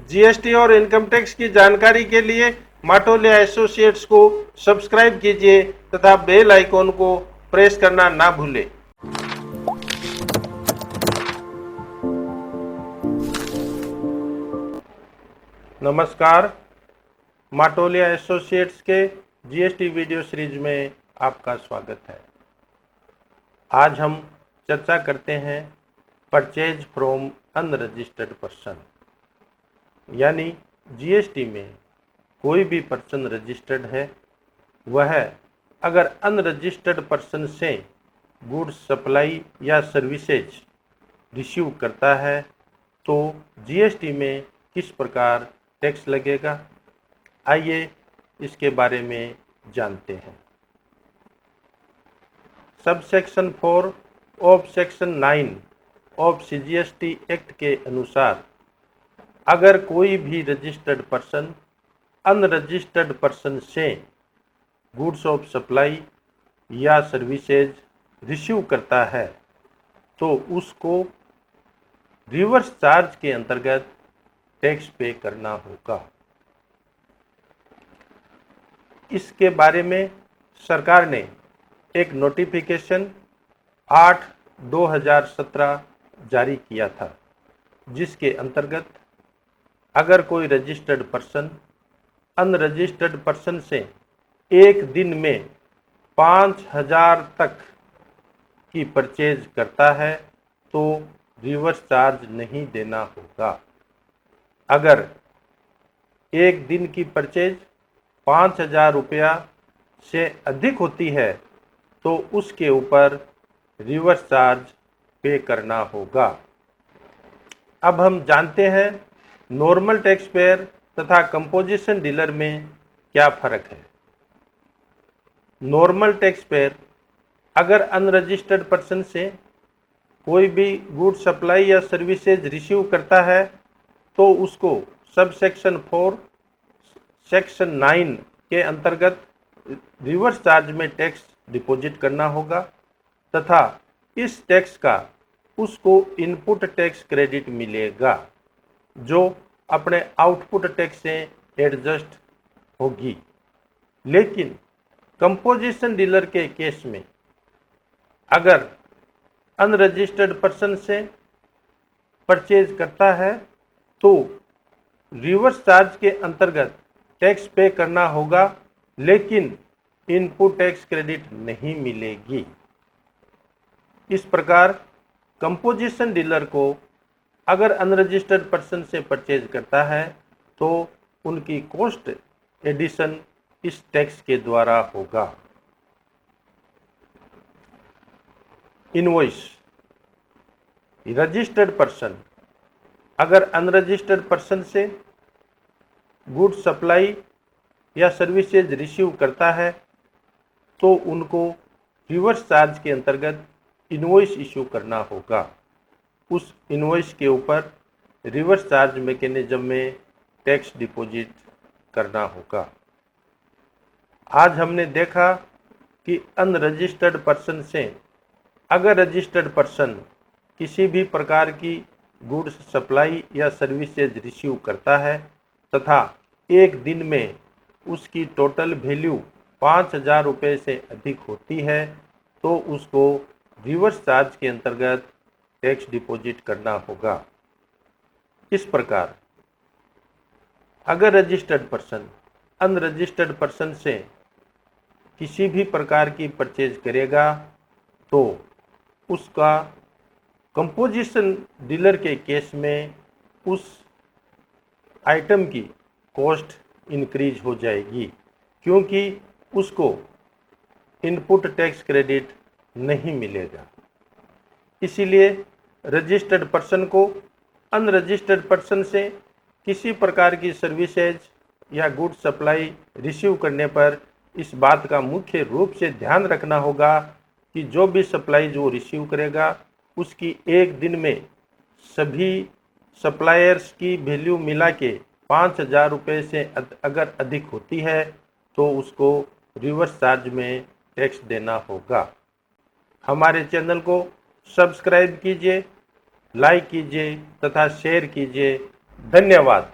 GST और income tax की जानकारी के लिए माटोलिया एसोसिएट्स को सब्सक्राइब कीजिए तथा बेल आइकॉन को प्रेस करना ना भूलें। नमस्कार, माटोलिया एसोसिएट्स के जीएसटी वीडियो सीरीज में आपका स्वागत है। आज हम चर्चा करते हैं परचेज फ्रॉम अनरजिस्टर्ड पर्सन, यानी जीएसटी में कोई भी पर्सन रजिस्टर्ड है, वह अगर अनरजिस्टर्ड पर्सन से गुड्स सप्लाई या सर्विसेज रिसीव करता है तो जीएसटी में किस प्रकार टैक्स लगेगा। आइए इसके बारे में जानते हैं। Sub section 4 of section 9 of CGST act के अनुसार अगर कोई भी रजिस्टर्ड पर्सन अनरजिस्टर्ड पर्सन से गुड्स ऑफ सप्लाई या सर्विसेज रिसीव करता है तो उसको रिवर्स चार्ज के अंतर्गत टैक्स पे करना होगा। इसके बारे में सरकार ने एक नोटिफिकेशन 8/2017 जारी किया था, जिसके अंतर्गत अगर कोई रजिस्टर्ड पर्सन अनरजिस्टर्ड पर्सन से एक दिन में 5,000 तक की परचेज करता है तो रिवर्स चार्ज नहीं देना होगा। अगर एक दिन की परचेज 5,000 रुपया से अधिक होती है तो उसके ऊपर रिवर्स चार्ज पे करना होगा। अब हम जानते हैं नॉर्मल टैक्स पेयर तथा कंपोजिशन डीलर में क्या फ़र्क है। नॉर्मल टैक्स पेयर अगर अनरजिस्टर्ड पर्सन से कोई भी गुड सप्लाई या सर्विसेज रिसीव करता है तो उसको सब सेक्शन 4 सेक्शन 9 के अंतर्गत रिवर्स चार्ज में टैक्स डिपॉजिट करना होगा तथा इस टैक्स का उसको इनपुट टैक्स क्रेडिट मिलेगा जो अपने आउटपुट टैक्स से एडजस्ट होगी। लेकिन कंपोजिशन डीलर के केस में अगर अनरजिस्टर्ड पर्सन से परचेज करता है तो रिवर्स चार्ज के अंतर्गत टैक्स पे करना होगा, लेकिन इनपुट टैक्स क्रेडिट नहीं मिलेगी। इस प्रकार कंपोजिशन डीलर को अगर अनरजिस्टर्ड पर्सन से परचेज करता है तो उनकी कॉस्ट एडिशन इस टैक्स के द्वारा होगा। इनवॉइस रजिस्टर्ड पर्सन अगर अनरजिस्टर्ड पर्सन से गुड सप्लाई या सर्विसेज रिसीव करता है तो उनको रिवर्स चार्ज के अंतर्गत इनवॉइस इशू करना होगा। उस इनवॉइस के ऊपर रिवर्स चार्ज मैकेनिज्म में टैक्स डिपॉजिट करना होगा। आज हमने देखा कि अनरजिस्टर्ड पर्सन से अगर रजिस्टर्ड पर्सन किसी भी प्रकार की गुड्स सप्लाई या सर्विसेज रिसीव करता है तथा एक दिन में उसकी टोटल वैल्यू 5,000 रुपये से अधिक होती है तो उसको रिवर्स चार्ज के अंतर्गत टैक्स डिपॉजिट करना होगा। इस प्रकार अगर रजिस्टर्ड पर्सन अनरजिस्टर्ड पर्सन से किसी भी प्रकार की परचेज करेगा तो उसका कंपोजिशन डीलर के केस में उस आइटम की कॉस्ट इंक्रीज हो जाएगी, क्योंकि उसको इनपुट टैक्स क्रेडिट नहीं मिलेगा। इसीलिए रजिस्टर्ड पर्सन को अनरजिस्टर्ड पर्सन से किसी प्रकार की सर्विसेज या गुड सप्लाई रिसीव करने पर इस बात का मुख्य रूप से ध्यान रखना होगा कि जो भी सप्लाई जो रिसीव करेगा उसकी एक दिन में सभी सप्लायर्स की वैल्यू मिला के 5,000 रुपये से अगर अधिक होती है तो उसको रिवर्स चार्ज में टैक्स देना होगा। हमारे चैनल को सब्सक्राइब कीजिए, लाइक कीजिए तथा शेयर कीजिए। धन्यवाद।